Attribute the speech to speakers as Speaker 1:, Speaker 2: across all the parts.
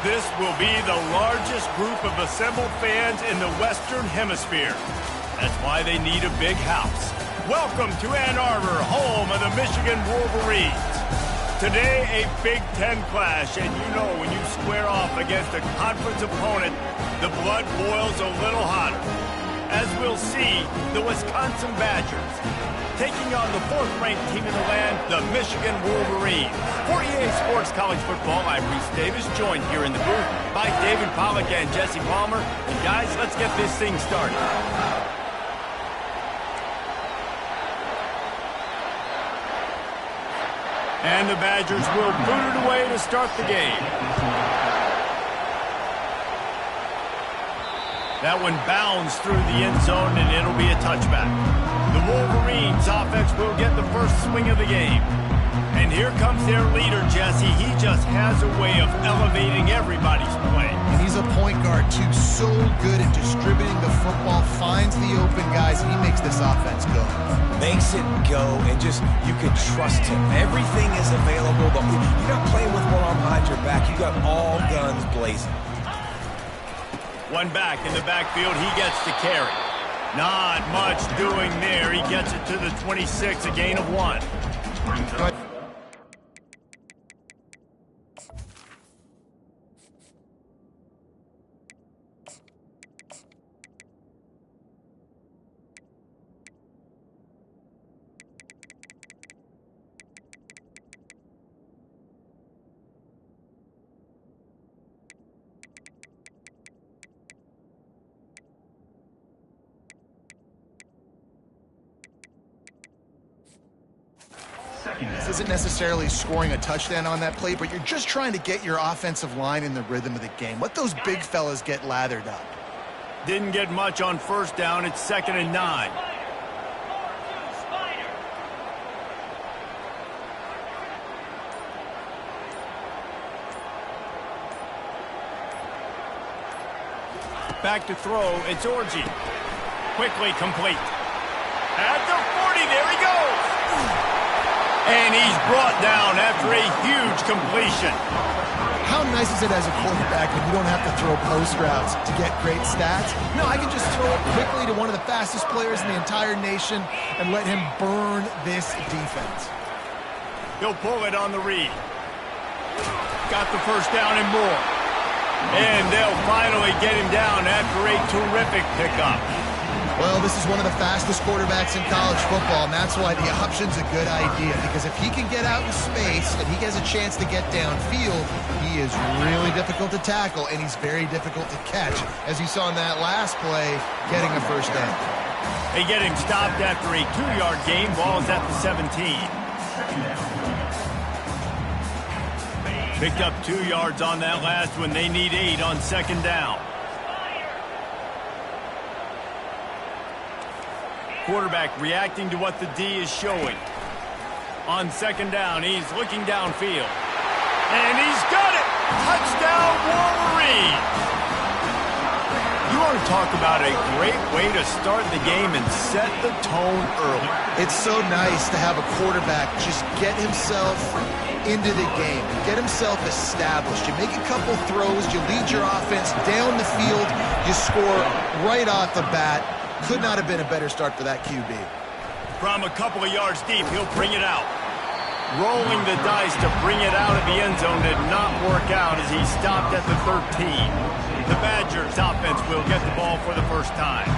Speaker 1: This will be the largest group of assembled fans in the Western Hemisphere. That's why they need a big house. Welcome to Ann Arbor, home of the Michigan Wolverines. Today, a Big Ten clash, and you know when you square off against a conference opponent, the blood boils a little hotter. As we'll see, the Wisconsin Badgers taking on the fourth-ranked team in the land, the Michigan Wolverines. For EA Sports College Football, I'm Reese Davis, joined here in the booth by David Pollack and Jesse Palmer. And guys, let's get this thing started. And the Badgers will boot it away to start the game. That one bounds through the end zone, and it'll be a touchback. The Wolverines offense will get the first swing of the game. And here comes their leader, Jesse. He just has a way of elevating everybody's play.
Speaker 2: And he's a point guard, too. So good at distributing the football, finds the open guys, and he makes this offense go.
Speaker 3: Makes it go, and just, you can trust him. Everything is available. You're not playing with one arm behind your back. You got all guns blazing.
Speaker 1: One back in the backfield, he gets the carry. Not much doing there. He gets it to the 26, a gain of 1.
Speaker 2: This isn't necessarily scoring a touchdown on that play, but you're just trying to get your offensive line in the rhythm of the game. Let those big fellas get lathered up.
Speaker 1: Didn't get much on first down. It's 2nd and 9. Back to throw. It's Orji. Quickly complete. At the 40. There he goes. And he's brought down after a huge completion.
Speaker 2: How nice is it as a quarterback when you don't have to throw post routes to get great stats? No, I can just throw it quickly to one of the fastest players in the entire nation and let him burn this defense.
Speaker 1: He'll pull it on the read. Got the first down and more. And they'll finally get him down after a terrific pickup.
Speaker 2: Well, this is one of the fastest quarterbacks in college football, and that's why the option's a good idea, because if he can get out in space and he has a chance to get downfield, he is really difficult to tackle, and he's very difficult to catch, as you saw in that last play, getting a first down.
Speaker 1: They get him stopped after a 2-yard gain. Ball's at the 17. Picked up 2 yards on that last one. They need 8 on 2nd down. Quarterback reacting to what the D is showing. On 2nd down, he's looking downfield. And he's got it! Touchdown, Wolverines! You want to talk about a great way to start the game and set the tone early.
Speaker 2: It's so nice to have a quarterback just get himself into the game, get himself established. You make a couple throws, you lead your offense down the field, you score right off the bat. Could not have been a better start for that QB.
Speaker 1: From a couple of yards deep, he'll bring it out. Rolling the dice to bring it out of the end zone did not work out as he stopped at the 13. The Badgers offense will get the ball for the first time.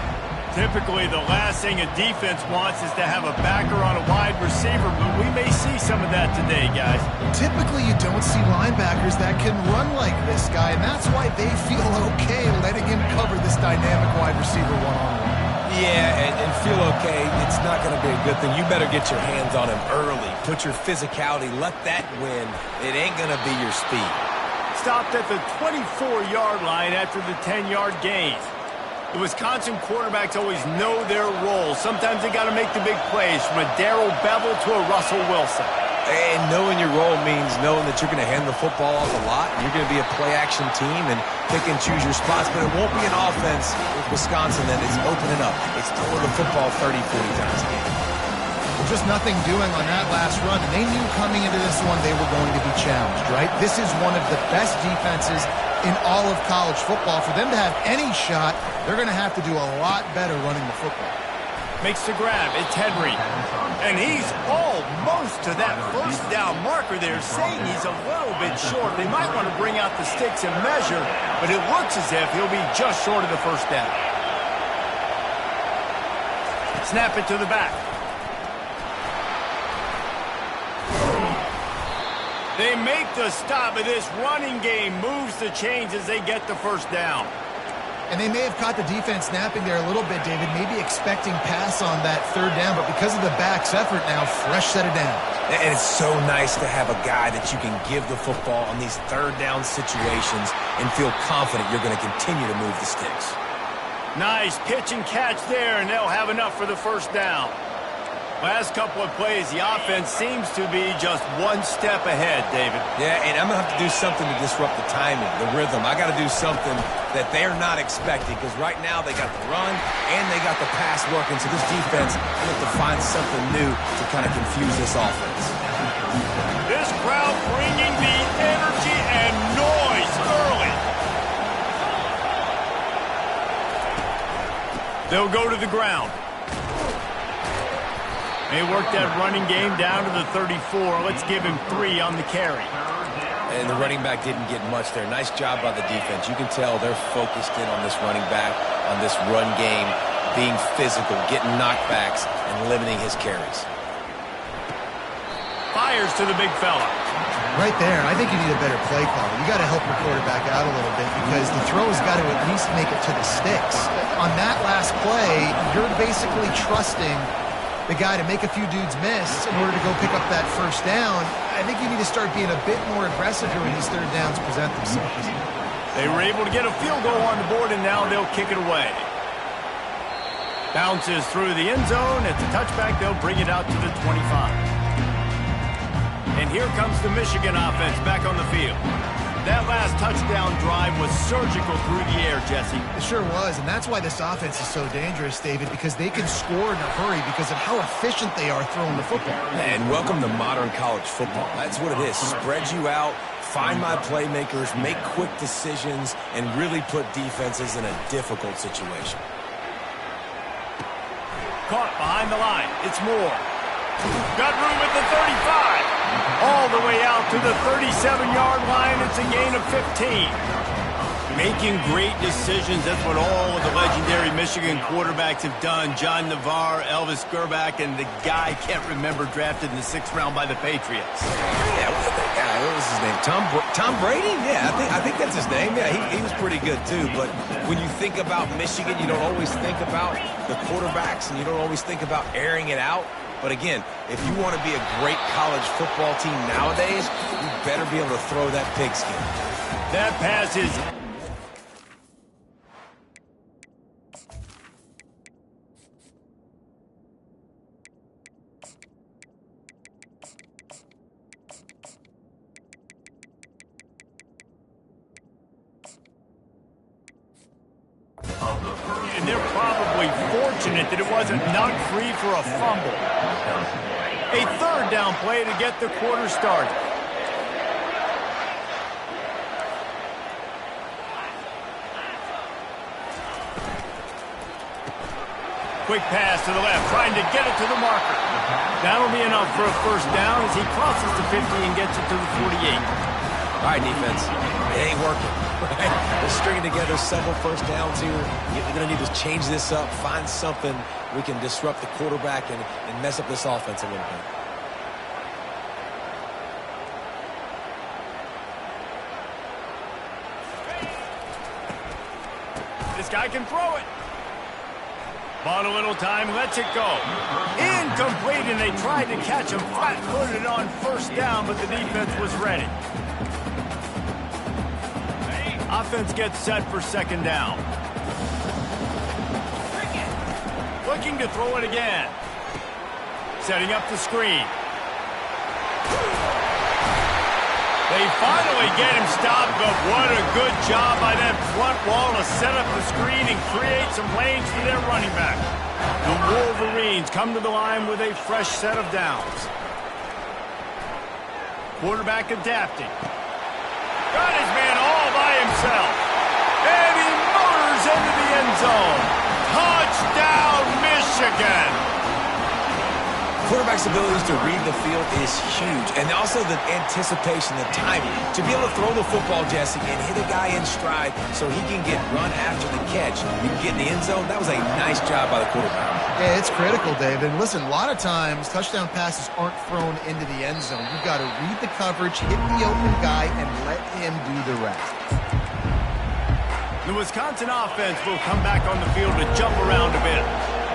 Speaker 1: Typically, the last thing a defense wants is to have a backer on a wide receiver, but we may see some of that today, guys.
Speaker 2: Typically, you don't see linebackers that can run like this guy, and that's why they feel okay letting him cover this dynamic wide receiver one-on-one.
Speaker 3: Yeah, and feel okay. It's not going to be a good thing. You better get your hands on him early. Put your physicality. Let that win. It ain't going to be your speed.
Speaker 1: Stopped at the 24-yard line after the 10-yard gain. The Wisconsin quarterbacks always know their role. Sometimes they got to make the big plays, from a Darrell Bevel to a Russell Wilson.
Speaker 3: And knowing your role means knowing that you're going to hand the football off a lot. You're going to be a play-action team and pick and choose your spots. But it won't be an offense with Wisconsin that is opening up. It's throwing the football 30, 40 times a game.
Speaker 2: Just nothing doing on that last run, and they knew coming into this one they were going to be challenged, right? This is one of the best defenses in all of college football. For them to have any shot, they're going to have to do a lot better running the football.
Speaker 1: Makes the grab. It's Henry. And he's almost to that first down marker there, saying he's a little bit short. They might want to bring out the sticks and measure, but it looks as if he'll be just short of the first down. Snap it to the back. They make the stop, but this running game moves the chains as they get the first down.
Speaker 2: And they may have caught the defense snapping there a little bit, David, maybe expecting pass on that third down, but because of the back's effort now, fresh set of downs.
Speaker 3: And it's so nice to have a guy that you can give the football on these third down situations and feel confident you're going to continue to move the sticks.
Speaker 1: Nice pitch and catch there, and they'll have enough for the first down. Last couple of plays, the offense seems to be just one step ahead, David.
Speaker 3: Yeah, and I'm going to have to do something to disrupt the timing, the rhythm. I got to do something that they're not expecting, because right now they got the run and they got the pass working. So this defense has to find something new to kind of confuse this offense.
Speaker 1: This crowd bringing the energy and noise early. They'll go to the ground. They work that running game down to the 34. Let's give him 3 on the carry.
Speaker 3: And the running back didn't get much there. Nice job by the defense. You can tell they're focused in on this running back, on this run game, being physical, getting knockbacks, and limiting his carries.
Speaker 1: Fires to the big fella.
Speaker 2: Right there, I think you need a better play call. You got to help your quarterback out a little bit because the throw has got to at least make it to the sticks. On that last play, you're basically trusting the guy to make a few dudes miss in order to go pick up that first down. I think you need to start being a bit more aggressive here when these third downs present themselves.
Speaker 1: They were able to get a field goal on the board, and now they'll kick it away. Bounces through the end zone. At the touchback, they'll bring it out to the 25. And here comes the Michigan offense back on the field. That last touchdown drive was surgical through the air, Jesse.
Speaker 2: It sure was, and that's why this offense is so dangerous, David, because they can score in a hurry because of how efficient they are throwing the football.
Speaker 3: And welcome to modern college football. That's what it is. Spread you out, find my playmakers, make quick decisions, and really put defenses in a difficult situation.
Speaker 1: Caught behind the line. It's Moore. Got room at the 35. All the way out to the 37-yard line. It's a gain of 15. Making great decisions. That's what all of the legendary Michigan quarterbacks have done. John Navarre, Elvis Gerbach, and the guy I can't remember drafted in the 6th round by the Patriots.
Speaker 3: Yeah, what was his name? Tom Brady? Yeah, I think that's his name. Yeah, he was pretty good too. But when you think about Michigan, you don't always think about the quarterbacks, and you don't always think about airing it out. But again, if you want to be a great college football team nowadays, you better be able to throw that pigskin.
Speaker 1: That pass is... And they're probably fortunate that it wasn't knocked free for a fumble. A third down play to get the quarter started. Quick pass to the left, trying to get it to the marker. That'll be enough for a first down as he crosses the 50 and gets it to the 48.
Speaker 3: All right, defense, it ain't working. Right? We're stringing together several first downs here. You're going to need to change this up, find something we can disrupt the quarterback and mess up this offense a little bit.
Speaker 1: This guy can throw it. Bought a little time, lets it go. Incomplete, and they tried to catch him flat-footed on first down, but the defense was ready. Offense gets set for second down. Looking to throw it again. Setting up the screen. They finally get him stopped, but what a good job by that front wall to set up the screen and create some lanes for their running back. The Wolverines come to the line with a fresh set of downs. Quarterback adapting. Got his man all by himself. And he motors into the end zone. Touchdown, Michigan!
Speaker 3: Quarterback's abilities to read the field is huge, and also the anticipation, the timing. To be able to throw the football, Jesse, and hit a guy in stride so he can get run after the catch. You can get in the end zone. That was a nice job by the quarterback.
Speaker 2: Yeah, it's critical, David. And listen, a lot of times, touchdown passes aren't thrown into the end zone. You've got to read the coverage, hit the open guy, and let him do the rest.
Speaker 1: The Wisconsin offense will come back on the field to jump around a bit.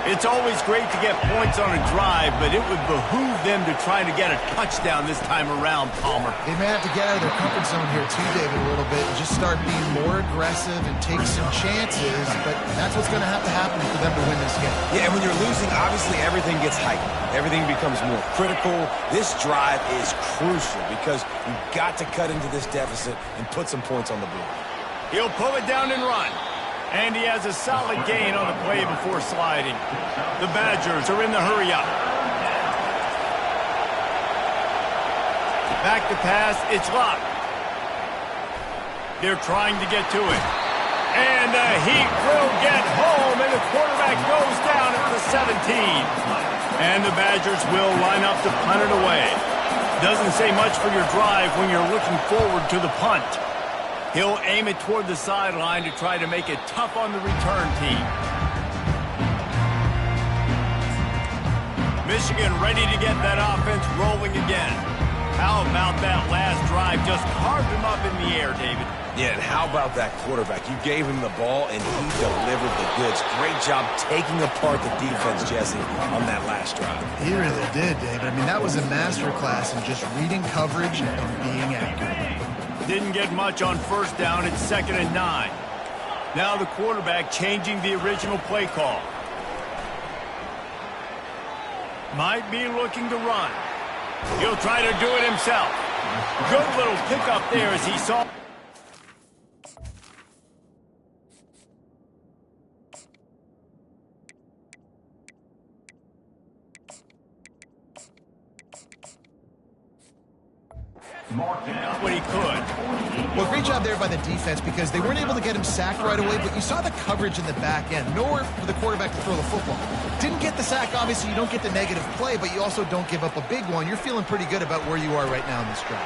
Speaker 1: It's always great to get points on a drive, but it would behoove them to try to get a touchdown this time around, Palmer.
Speaker 2: They may have to get out of their comfort zone here too, David, a little bit, and just start being more aggressive and take some chances, but that's what's going to happen for them to win this game.
Speaker 3: Yeah, and when you're losing, obviously everything gets heightened. Everything becomes more critical. This drive is crucial because you've got to cut into this deficit and put some points on the board.
Speaker 1: He'll pull it down and run. And he has a solid gain on the play before sliding. The Badgers are in the hurry-up. Back to pass, it's locked. They're trying to get to it. And the Heat will get home, and the quarterback goes down at the 17. And the Badgers will line up to punt it away. Doesn't say much for your drive when you're looking forward to the punt. He'll aim it toward the sideline to try to make it tough on the return team. Michigan ready to get that offense rolling again. How about that last drive? Just carved him up in the air, David.
Speaker 3: Yeah, and how about that quarterback? You gave him the ball, and he delivered the goods. Great job taking apart the defense, Jesse, on that last drive.
Speaker 2: He really did, David. I mean, that was a masterclass in just reading coverage and being accurate.
Speaker 1: Didn't get much on first down. It's 2nd and 9. Now the quarterback changing the original play call. Might be looking to run. He'll try to do it himself. Good little pickup there as he saw. What he could.
Speaker 2: Well, great job there by the defense because they weren't able to get him sacked right away, but you saw the coverage in the back end. Nowhere for the quarterback to throw the football. Didn't get the sack, obviously. You don't get the negative play, but you also don't give up a big one. You're feeling pretty good about where you are right now in this drive.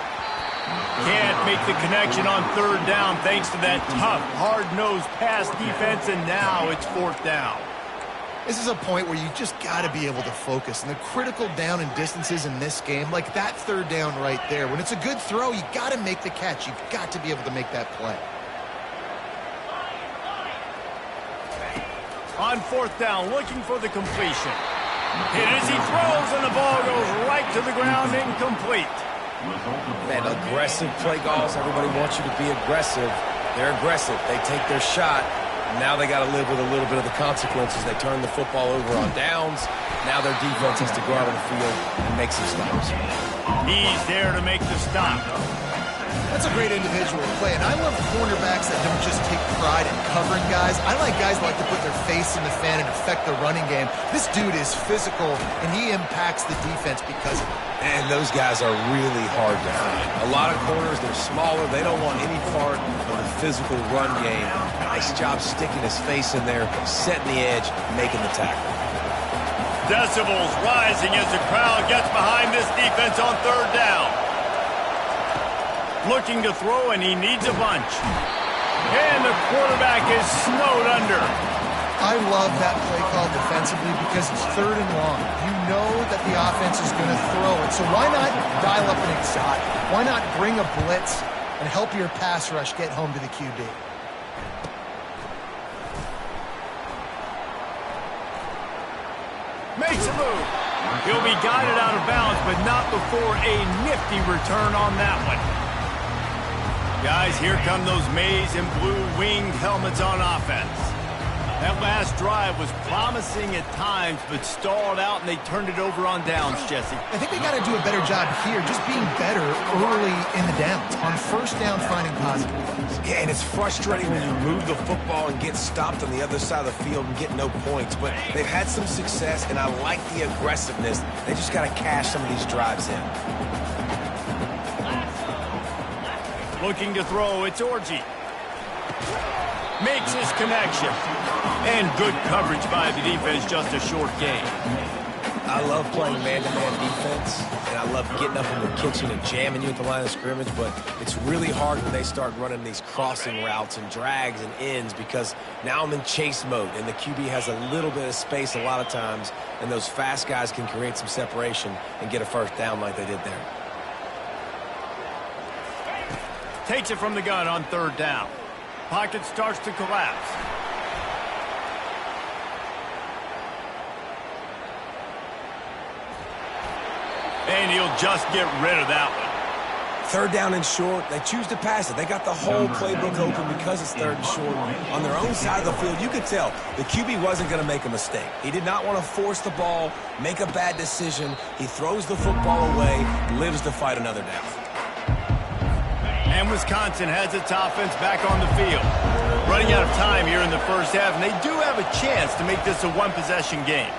Speaker 1: Can't make the connection on 3rd down thanks to that tough, hard-nosed pass defense, and now it's 4th down.
Speaker 2: This is a point where you just got to be able to focus. And the critical down and distances in this game, like that 3rd down right there, when it's a good throw, you got to make the catch. You've got to be able to make that play.
Speaker 1: On 4th down, looking for the completion. Hit as he throws, and the ball goes right to the ground, incomplete.
Speaker 3: Man, aggressive play calls. Everybody wants you to be aggressive. They're aggressive. They take their shot. Now they got to live with a little bit of the consequences. They turn the football over on downs. Now their defense has to go out on the field and make some stops.
Speaker 1: He's there to make the stop.
Speaker 2: That's a great individual play, and I love cornerbacks that don't just take pride in covering guys. I like guys that like to put their face in the fan and affect the running game. This dude is physical, and he impacts the defense because of it.
Speaker 3: And those guys are really hard to find. A lot of corners, they're smaller. They don't want any part of the physical run game. Nice job sticking his face in there, setting the edge, making the tackle.
Speaker 1: Decibels rising as the crowd gets behind this defense on 3rd down. Looking to throw, and he needs a bunch. And the quarterback is snowed under.
Speaker 2: I love that play call defensively because it's 3rd and long. You know that the offense is going to throw it. So why not dial up an exotic? Why not bring a blitz and help your pass rush get home to the QB?
Speaker 1: Makes a move. He'll be guided out of bounds, but not before a nifty return on that one. Guys, here come those maize and blue winged helmets on offense. That last drive was promising at times, but stalled out, and they turned it over on downs, Jesse.
Speaker 2: I think they got to do a better job here, just being better early in the downs. On first down, finding positive plays.
Speaker 3: Yeah, and it's frustrating when you move the football and get stopped on the other side of the field and get no points. But they've had some success, and I like the aggressiveness. They just got to cash some of these drives in.
Speaker 1: Looking to throw, it's Orji. Makes his connection. And good coverage by the defense, just a short gain.
Speaker 3: I love playing man-to-man defense, and I love getting up in the kitchen and jamming you at the line of scrimmage, but it's really hard when they start running these crossing routes and drags and ends because now I'm in chase mode, and the QB has a little bit of space a lot of times, and those fast guys can create some separation and get a first down like they did there.
Speaker 1: Takes it from the gun on third down. Pocket starts to collapse. And he'll just get rid of that one.
Speaker 3: Third down and short, they choose to pass it. They got the whole playbook open because it's third and short. On their own side of the field, you could tell the QB wasn't going to make a mistake. He did not want to force the ball, make a bad decision. He throws the football away, lives to fight another down.
Speaker 1: And Wisconsin has its offense back on the field. Running out of time here in the first half, and they do have a chance to make this a one-possession game.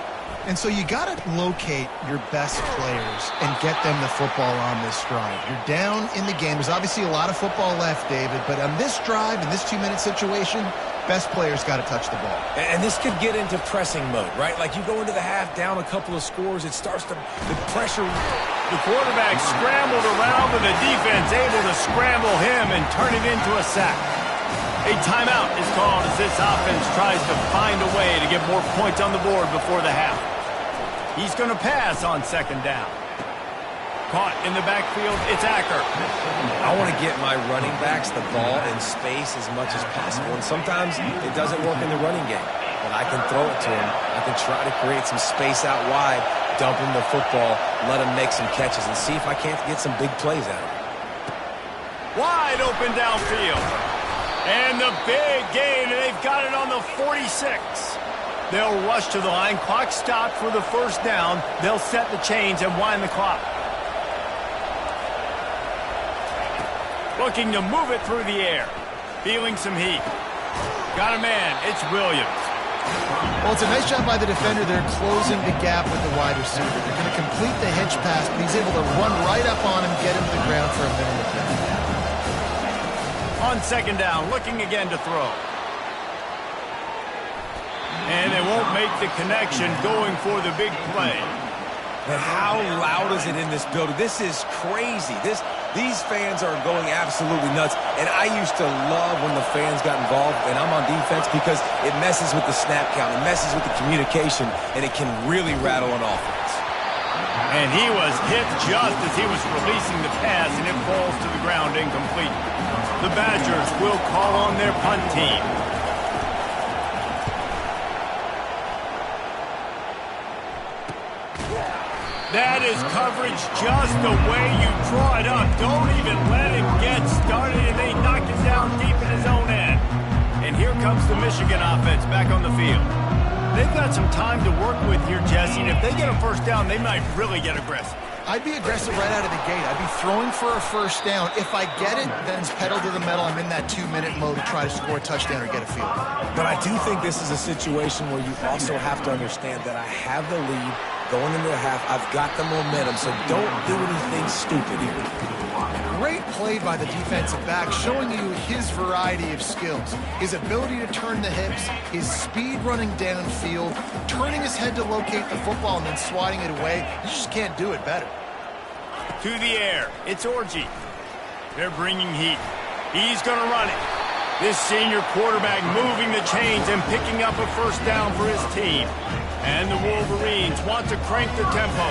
Speaker 2: And so you got to locate your best players and get them the football on this drive. You're down in the game. There's obviously a lot of football left, David, but on this drive, in this 2-minute situation, best players got to touch the ball.
Speaker 3: And this could get into pressing mode, right? Like you go into the half down a couple of scores, it starts to, the pressure.
Speaker 1: The quarterback scrambled around, but the defense able to scramble him and turn it into a sack. A timeout is called as this offense tries to find a way to get more points on the board before the half. He's going to pass on second down. Caught in the backfield, it's Acker.
Speaker 3: I want to get my running backs the ball in space as much as possible, and sometimes it doesn't work in the running game. But I can throw it to him. I can try to create some space out wide, dump him the football, let him make some catches, and see if I can't get some big plays out of him.
Speaker 1: Wide open downfield. And the big gain, and they've got it on the 46. They'll rush to the line. Clock stopped for the first down. They'll set the chains and wind the clock. Looking to move it through the air. Feeling some heat. Got a man. It's Williams.
Speaker 2: Well, it's a nice job by the defender. They're closing the gap with the wide receiver. They're going to complete the hitch pass, but he's able to run right up on him, get him to the ground for a minute of that.
Speaker 1: On second down, looking again to throw. And they won't make the connection going for the big play.
Speaker 3: And how loud is it in this building? This is crazy. These fans are going absolutely nuts. And I used to love when the fans got involved, and I'm on defense, because it messes with the snap count. It messes with the communication, and it can really rattle an offense.
Speaker 1: And he was hit just as he was releasing the pass, and it falls to the ground incomplete. The Badgers will call on their punt team. That is coverage just the way you draw it up. Don't even let him get started, and they knock it down deep in his own end. And here comes the Michigan offense back on the field. They've got some time to work with here, Jesse, and if they get a first down, they might really get aggressive.
Speaker 2: I'd be aggressive right out of the gate. I'd be throwing for a first down. If I get it, then it's pedal to the metal. I'm in that 2-minute mode to try to score a touchdown or get a field.
Speaker 3: But I do think this is a situation where you also have to understand that I have the lead going into the half. I've got the momentum, so don't do anything stupid here.
Speaker 2: Great play by the defensive back, showing you his variety of skills. His ability to turn the hips, his speed running downfield, turning his head to locate the football and then swatting it away. You just can't do it better.
Speaker 1: To the air, it's Orji. They're bringing heat. He's going to run it. This senior quarterback moving the chains and picking up a first down for his team. And the Wolverines want to crank the tempo.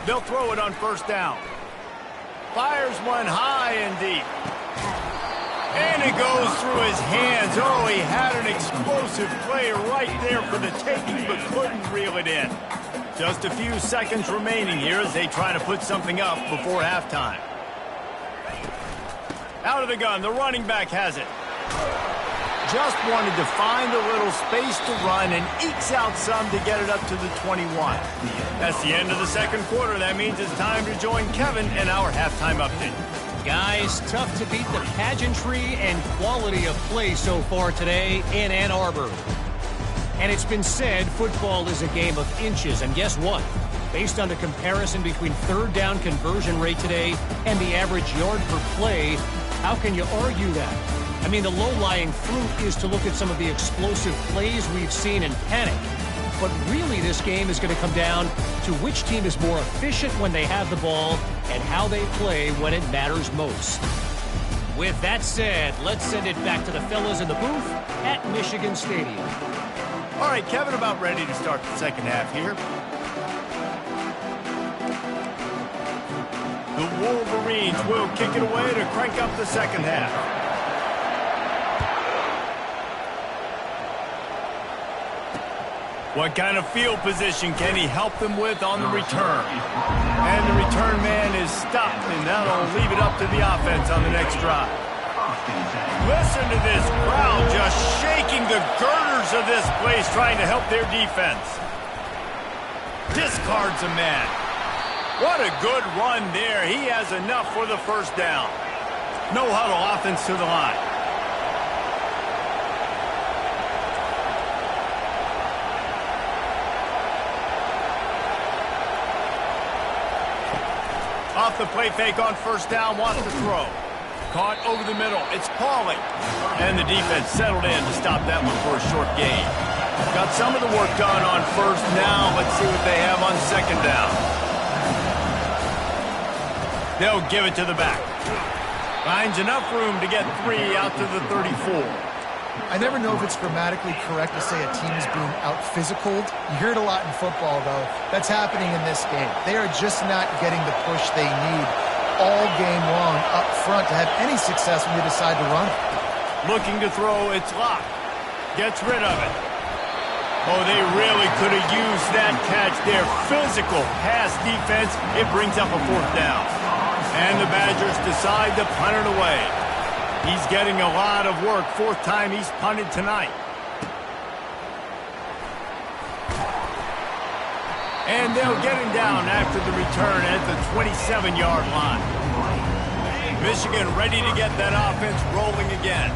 Speaker 1: They'll throw it on first down. Fires one high and deep. And it goes through his hands. Oh, he had an explosive play right there for the taking, but couldn't reel it in. Just a few seconds remaining here as they try to put something up before halftime. Out of the gun, the running back has it. Just wanted to find a little space to run and ekes out some to get it up to the 21. That's the end of the second quarter. That means it's time to join Kevin in our halftime update.
Speaker 4: Guys, tough to beat the pageantry and quality of play so far today in Ann Arbor. And it's been said football is a game of inches. And guess what? Based on the comparison between third down conversion rate today and the average yard per play, how can you argue that? I mean, the low-lying fruit is to look at some of the explosive plays we've seen and panic. But really, this game is going to come down to which team is more efficient when they have the ball and how they play when it matters most. With that said, let's send it back to the fellas in the booth at Michigan Stadium.
Speaker 1: All right, Kevin, about ready to start the second half here. The Wolverines will kick it away to crank up the second half. What kind of field position can he help them with on the return? And the return man is stopped, and that'll leave it up to the offense on the next drive. Listen to this crowd just shaking the girders of this place, trying to help their defense. Discards a man. What a good run there. He has enough for the first down. No huddle offense to the line. Off the play fake on first down, wants to throw. Caught over the middle. It's Pauly. And the defense settled in to stop that one for a short gain. Got some of the work done on first. Now let's see what they have on second down. They'll give it to the back. Finds enough room to get 3 out to the 34.
Speaker 2: I never know if it's grammatically correct to say a team is being out-physicaled. You hear it a lot in football, though. That's happening in this game. They are just not getting the push they need all game long up front to have any success when you decide to run it.
Speaker 1: Looking to throw, it's locked. Gets rid of it. Oh, they really could have used that catch there. Physical pass defense. It brings up a fourth down. And the Badgers decide to punt it away. He's getting a lot of work. Fourth time he's punted tonight. And they'll get him down after the return at the 27-yard line. Michigan ready to get that offense rolling again.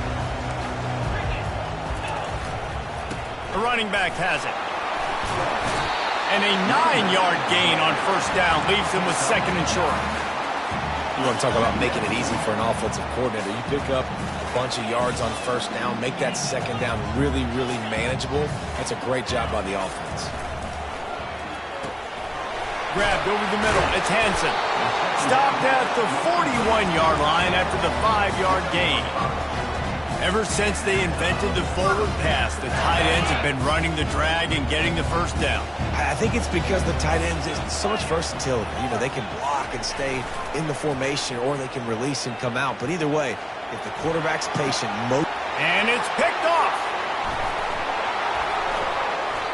Speaker 1: The running back has it. And a 9-yard gain on first down leaves him with second and short.
Speaker 3: You want to talk about making it easy for an offensive coordinator. You pick up a bunch of yards on first down, make that second down really, really manageable. That's a great job by the offense.
Speaker 1: Grabbed over the middle. It's Hansen. Stopped at the 41-yard line after the 5-yard gain. Ever since they invented the forward pass, the tight ends have been running the drag and getting the first down.
Speaker 3: I think it's because the tight ends is so much versatility. You know, they can block and stay in the formation, or they can release and come out. But either way, if the quarterback's patient,
Speaker 1: and it's picked off.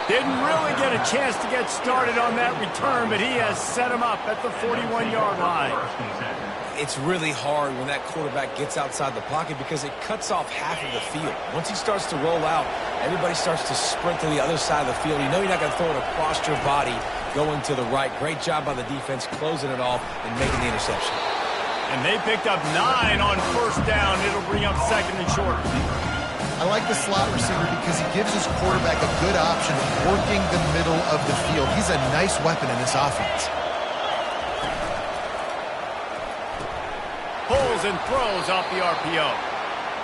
Speaker 1: Didn't really get a chance to get started on that return, but he has set him up at the 41-yard line.
Speaker 3: It's really hard when that quarterback gets outside the pocket because it cuts off half of the field. Once he starts to roll out, everybody starts to sprint to the other side of the field. You know you're not going to throw it across your body going to the right. Great job by the defense closing it off and making the interception.
Speaker 1: And they picked up 9 on first down. It'll bring up second and short.
Speaker 2: I like the slot receiver because he gives his quarterback a good option of working the middle of the field. He's a nice weapon in this offense.
Speaker 1: Pulls and throws off the RPO.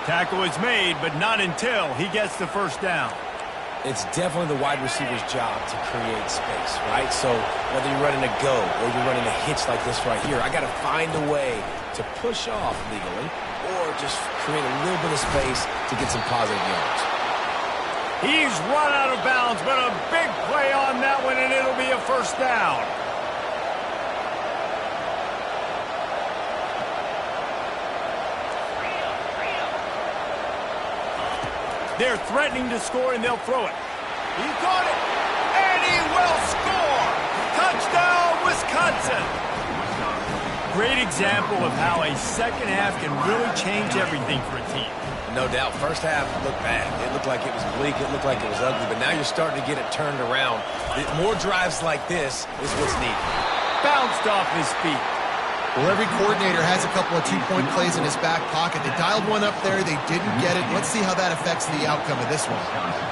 Speaker 1: Tackle is made, but not until he gets the first down.
Speaker 3: It's definitely the wide receiver's job to create space, right? So whether you're running a go or you're running a hitch like this right here, I got to find a way to push off legally or just create a little bit of space to get some positive yards.
Speaker 1: He's run out of bounds, but a big play on that one, and it'll be a first down. They're threatening to score, and they'll throw it. He caught it, and he will score. Touchdown, Wisconsin. great example of how a second half can really change everything for a team.
Speaker 3: No doubt. First half looked bad. It looked like it was bleak. It looked like it was ugly. But now you're starting to get it turned around. More drives like this is what's needed.
Speaker 1: Bounced off his feet.
Speaker 2: Well, every coordinator has a couple of two-point plays in his back pocket. They dialed one up there. They didn't get it. Let's see how that affects the outcome of this one.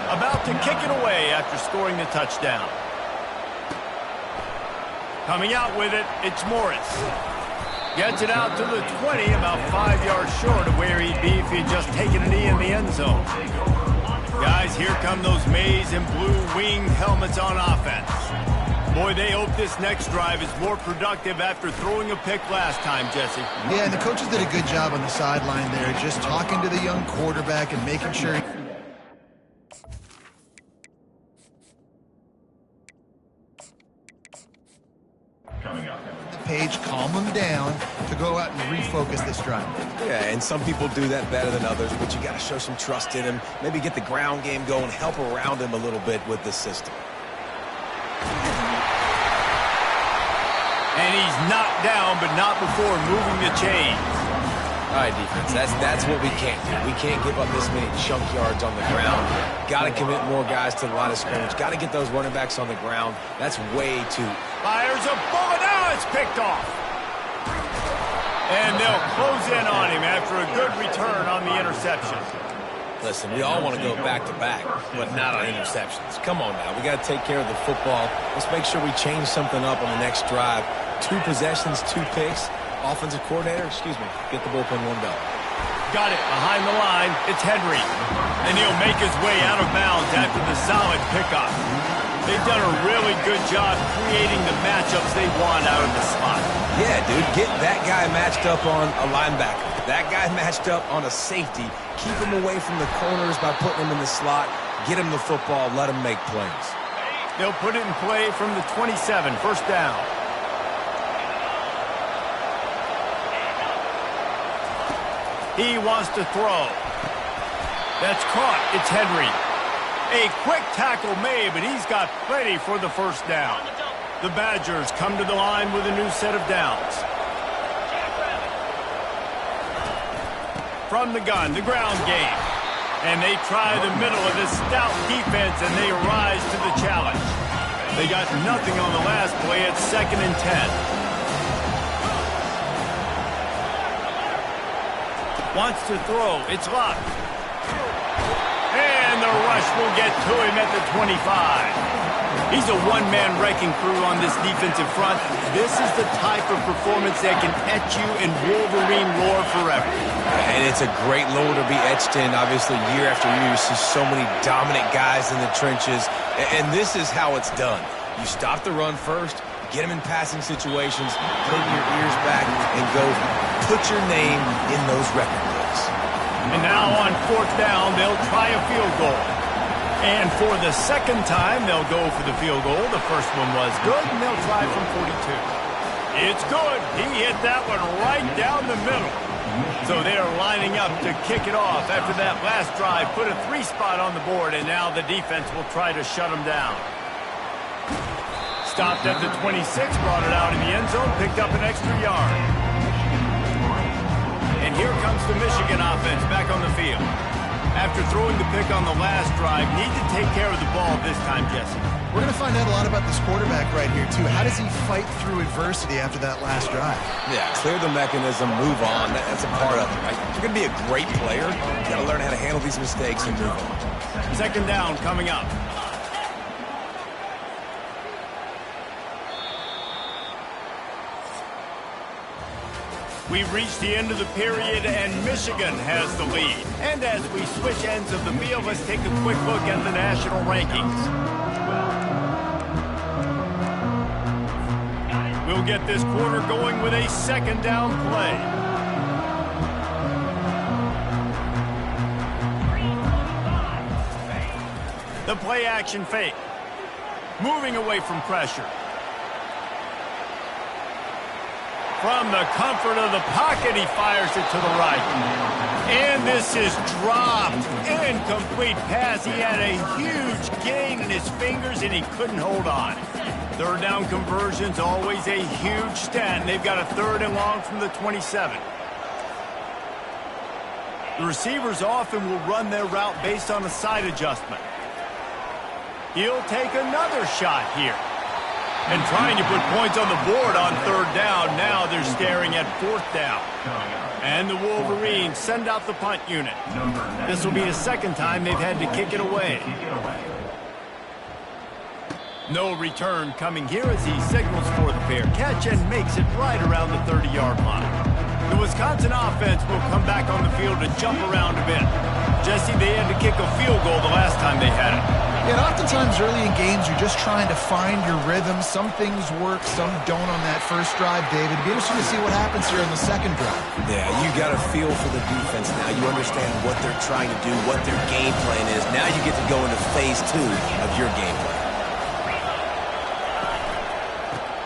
Speaker 1: About to kick it away after scoring the touchdown. Coming out with it, it's Morris. Gets it out to the 20, about 5 yards short of where he'd be if he'd just taken a knee in the end zone. Guys, here come those maize and blue winged helmets on offense. Boy, they hope this next drive is more productive after throwing a pick last time, Jesse.
Speaker 2: Yeah, and the coaches did a good job on the sideline there, just talking to the young quarterback and making sure page, calm them down to go out and refocus this drive.
Speaker 3: Yeah, and some people do that better than others, but you got to show some trust in him. Maybe get the ground game going, help around him a little bit with this system.
Speaker 1: And he's knocked down, but not before moving the chains.
Speaker 3: All right, defense, that's what we can't do. We can't give up this many chunk yards on the ground. Got to commit more guys to the line of scrimmage. Got to get those running backs on the ground. That's way too...
Speaker 1: Fires a bullet. Now it's picked off. And they'll close in on him after a good return on the interception.
Speaker 3: Listen, we all want to go back-to-back, but not on interceptions. Come on now. We got to take care of the football. Let's make sure we change something up on the next drive. 2 possessions, 2 picks. Offensive coordinator, get the bullpen warmed up.
Speaker 1: Got it behind the line. It's Henry. And he'll make his way out of bounds after the solid pickup. They've done a really good job creating the matchups they want out of the slot.
Speaker 3: Yeah, dude, get that guy matched up on a linebacker. That guy matched up on a safety. Keep him away from the corners by putting him in the slot. Get him the football. Let him make plays.
Speaker 1: They'll put it in play from the 27, first down. He wants to throw. That's caught. It's Henry. A quick tackle made, but he's got plenty for the first down. The Badgers come to the line with a new set of downs. From the gun, the ground game. And they try the middle of this stout defense, and they rise to the challenge. They got nothing on the last play. It's 2nd and 10. Wants to throw. It's locked. And the rush will get to him at the 25. He's a one-man wrecking crew on this defensive front. This is the type of performance that can etch you in Wolverine lore forever.
Speaker 3: And it's a great lore to be etched in. Obviously, year after year, you see so many dominant guys in the trenches. And this is how it's done. You stop the run first, get them in passing situations, put your ears back, and go put your name in those record books.
Speaker 1: And now on 4th down, they'll try a field goal. And for the second time, they'll go for the field goal. The first one was good, and they'll try from 42. It's good. He hit that one right down the middle. So they are lining up to kick it off after that last drive. Put a 3 spot on the board, and now the defense will try to shut them down. Stopped at the 26, brought it out in the end zone, picked up an extra yard. And here comes the Michigan offense back on the field. After throwing the pick on the last drive, need to take care of the ball this time, Jesse.
Speaker 2: We're going to find out a lot about this quarterback right here, too. How does he fight through adversity after that last drive?
Speaker 3: Yeah, clear the mechanism, move on. That's a part of it, right? If you're going to be a great player, you got to learn how to handle these mistakes and move on.
Speaker 1: 2nd down coming up. We've reached the end of the period, and Michigan has the lead. And as we switch ends of the field, let's take a quick look at the national rankings. We'll get this quarter going with a 2nd down play. The play action fake. Moving away from pressure. From the comfort of the pocket, he fires it to the right. And this is dropped. Incomplete pass. He had a huge gain in his fingers, and he couldn't hold on. Third down conversion's always a huge stat, and they've got a 3rd and long from the 27. The receivers often will run their route based on a side adjustment. He'll take another shot here. And trying to put points on the board on 3rd down. Now they're staring at 4th down. And the Wolverines send out the punt unit. This will be the 2nd time they've had to kick it away. No return coming here as he signals for the fair catch and makes it right around the 30-yard line. The Wisconsin offense will come back on the field to jump around a bit. Jesse, they had to kick a field goal the last time they had it.
Speaker 2: Yeah, and oftentimes early in games, you're just trying to find your rhythm. Some things work, some don't on that first drive, David. It'd be interesting to see what happens here in the 2nd drive.
Speaker 3: Yeah, you got a feel for the defense now. You understand what they're trying to do, what their game plan is. Now you get to go into phase 2 of your game plan.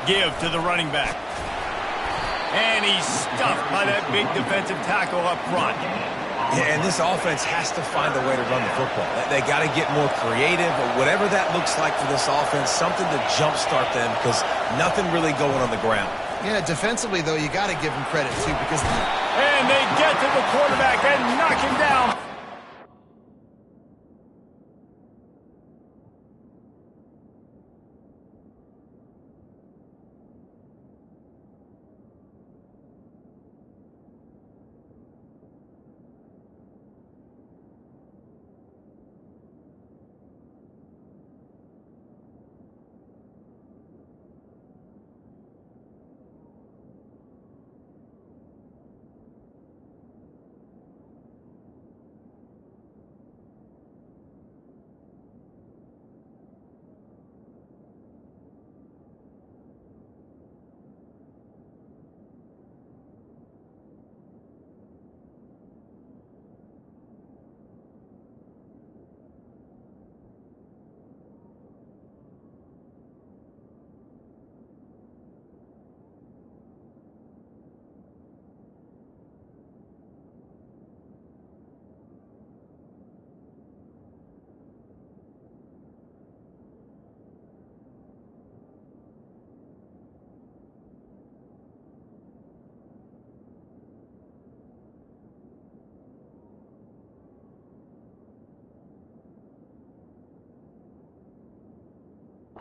Speaker 1: Give to the running back. And he's stuffed by that big defensive tackle up front.
Speaker 3: Yeah, and this offense has to find a way to run the football. They got to get more creative, or whatever that looks like for this offense, something to jumpstart them, because nothing really going on the ground.
Speaker 2: Yeah, defensively, though, you got to give them credit, too, because...
Speaker 1: And they get to the quarterback and knock him down.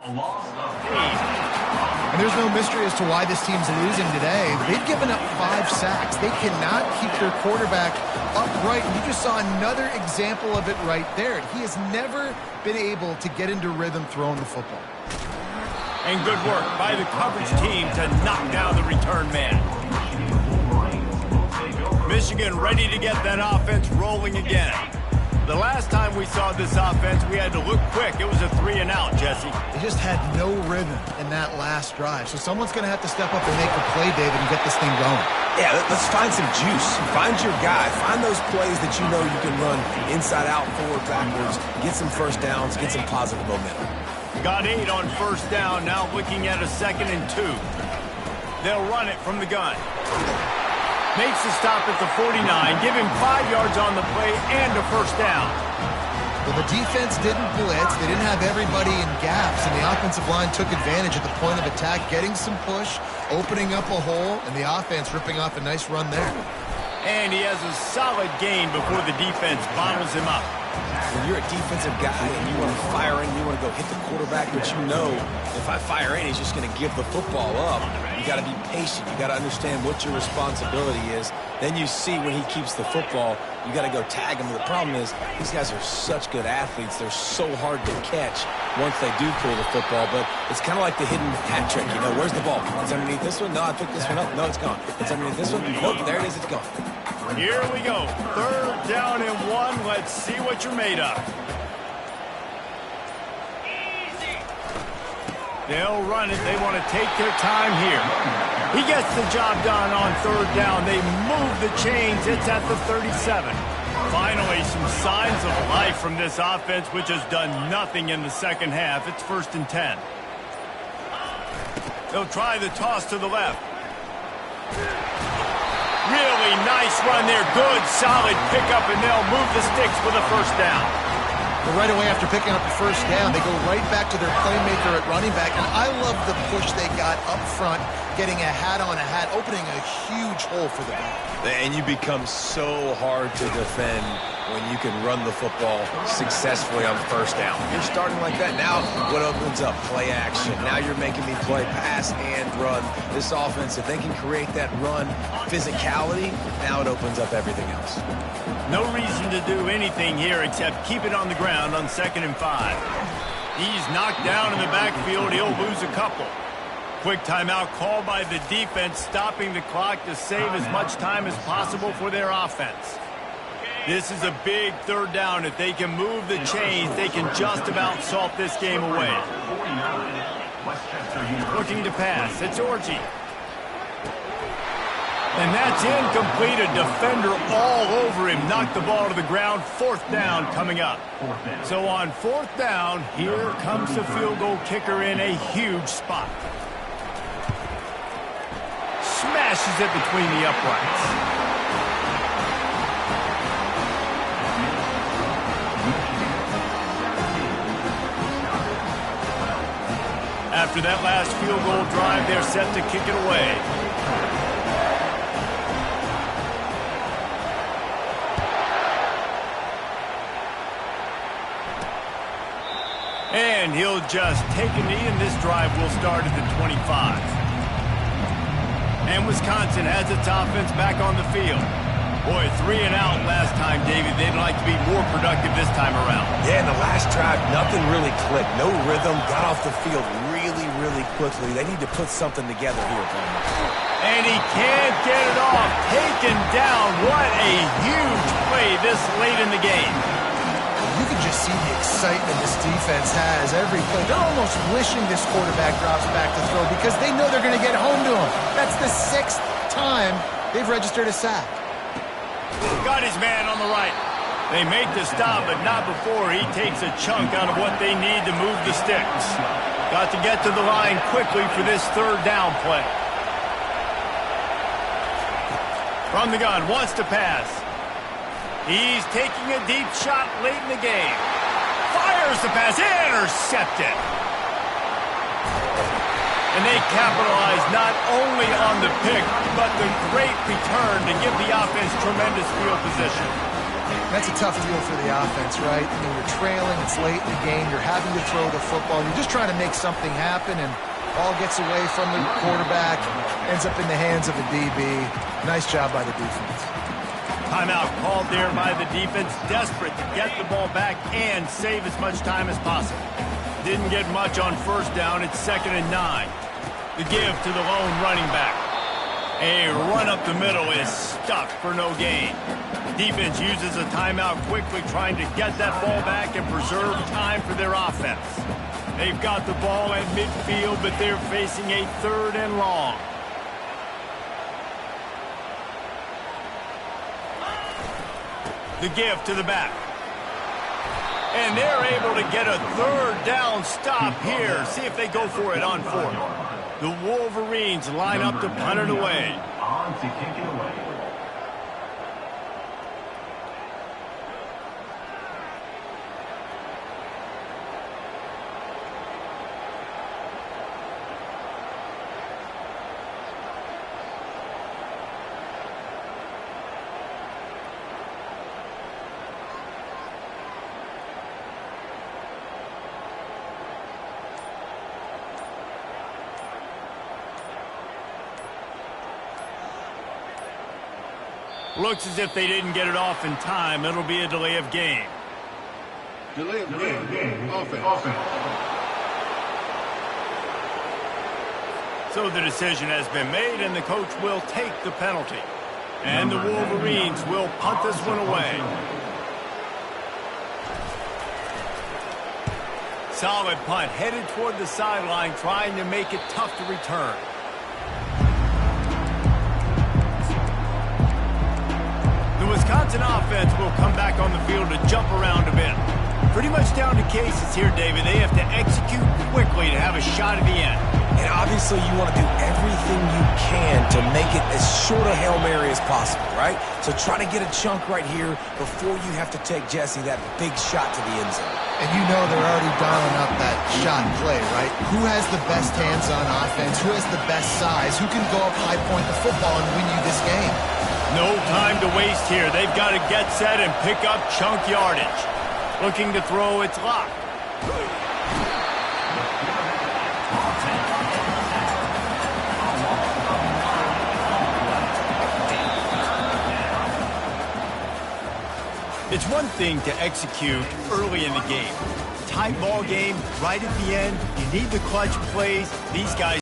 Speaker 2: And there's no mystery as to why this team's losing today. They've given up 5 sacks. They cannot keep their quarterback upright. And you just saw another example of it right there. He has never been able to get into rhythm throwing the football.
Speaker 1: And good work by the coverage team to knock down the return man. Michigan ready to get that offense rolling again. The last time we saw this offense, we had to look quick. It was a 3-and-out, Jesse.
Speaker 2: They just had no rhythm in that last drive. So someone's going to have to step up and make a play, David, and get this thing going.
Speaker 3: Yeah, let's find some juice. Find your guy. Find those plays that you know you can run inside out, forward, backwards. Get some first downs. Get some positive momentum.
Speaker 1: Got 8 on first down. Now looking at a 2nd and 2. They'll run it from the gun. Makes the stop at the 49, give him 5 yards on the play and a first down.
Speaker 2: Well, the defense didn't blitz. They didn't have everybody in gaps, and the offensive line took advantage at the point of attack, getting some push, opening up a hole, and the offense ripping off a nice run there.
Speaker 1: And he has a solid gain before the defense bottles him up.
Speaker 3: When you're a defensive guy and you want to fire in, you want to go hit the quarterback, but you know if I fire in, he's just going to give the football up. You got to be patient. You got to understand what your responsibility is. Then you see when he keeps the football, you got to go tag him. The problem is these guys are such good athletes. They're so hard to catch once they do pull the football, but it's kind of like the hidden hat trick. You know, where's the ball? It's underneath this one. No, I picked this one up. No, it's gone. It's underneath this one. Nope, there it is. It's gone.
Speaker 1: Here we go. 3rd down and 1. Let's see what you're made of. They'll run it. They want to take their time here. He gets the job done on 3rd down. They move the chains. It's at the 37. Finally, some signs of life from this offense, which has done nothing in the 2nd half. It's 1st and 10. They'll try the toss to the left. Really nice run there. Good, solid pickup, and they'll move the sticks for the first down.
Speaker 2: But right away after picking up the first down, they go right back to their playmaker at running back. And I love the push they got up front, getting a hat on a hat, opening a huge hole for the back.
Speaker 3: And you become so hard to defend when you can run the football successfully on first down. You're starting like that. Now what opens up? Play action. Now you're making me play pass and run. This offense, if they can create that run physicality, now it opens up everything else.
Speaker 1: No reason to do anything here except keep it on the ground on 2nd and 5. He's knocked down in the backfield. He'll lose a couple. Quick timeout called by the defense, stopping the clock to save as much time as possible for their offense. This is a big 3rd down. If they can move the chains, they can just about salt this game away. Looking to pass. It's Orji. And that's incomplete. A defender all over him. Knocked the ball to the ground. 4th down coming up. So on 4th down, here comes the field goal kicker in a huge spot. Smashes it between the uprights. After that last field goal drive, they're set to kick it away. And he'll just take a knee, and this drive will start at the 25. And Wisconsin has its offense back on the field. Boy, 3 and out last time, David. They'd like to be more productive this time around.
Speaker 3: Yeah, in the last drive, nothing really clicked. No rhythm. Got off the field really quickly. They need to put something together here, Palmer.
Speaker 1: And he can't get it off. Taken down. What a huge play this late in the game.
Speaker 2: You can just see the excitement this defense has every play. They're almost wishing this quarterback drops back to throw because they know they're going to get home to him. That's the 6th time they've registered a sack.
Speaker 1: Got his man on the right. They make the stop, but not before he takes a chunk out of what they need to move the sticks. Got to get to the line quickly for this 3rd down play. From the gun, wants to pass. He's taking a deep shot late in the game. Fires the pass, intercepted. And they capitalize not only on the pick, but the great return to give the offense tremendous field position.
Speaker 2: That's a tough deal for the offense, right? I mean, you're trailing, it's late in the game, you're having to throw the football, you're just trying to make something happen, and ball gets away from the quarterback, ends up in the hands of a DB. Nice job by the defense.
Speaker 1: Timeout called there by the defense, desperate to get the ball back and save as much time as possible. Didn't get much on 1st down. It's 2nd and 9. The give to the lone running back. A run up the middle is stuck for no gain. Defense uses a timeout quickly, trying to get that ball back and preserve time for their offense. They've got the ball at midfield, but they're facing a 3rd and long. The give to the back. And they're able to get a 3rd down stop here. See if they go for it on 4th. The Wolverines line up to punt it away.
Speaker 5: On to kick it away.
Speaker 1: Looks as if they didn't get it off in time. It'll be a delay of game.
Speaker 5: Delay of game. Offense.
Speaker 1: So the decision has been made, and the coach will take the penalty. And the Wolverines will punt this one away. Solid punt, headed toward the sideline, trying to make it tough to return. The Wisconsin offense will come back on the field to jump around a bit. Pretty much down to cases here, David. They have to execute quickly to have a shot at the end.
Speaker 3: And obviously you want to do everything you can to make it as short a Hail Mary as possible, right? So try to get a chunk right here before you have to take Jesse that big shot to the end zone.
Speaker 2: And you know they're already dialing up that shot play, right? Who has the best hands on offense? Who has the best size? Who can go up high point the football and win you this game?
Speaker 1: No time to waste here. They've got to get set and pick up chunk yardage. Looking to throw, it's locked. It's one thing to execute early in the game. Tight ball game, right at the end, you need the clutch plays. These guys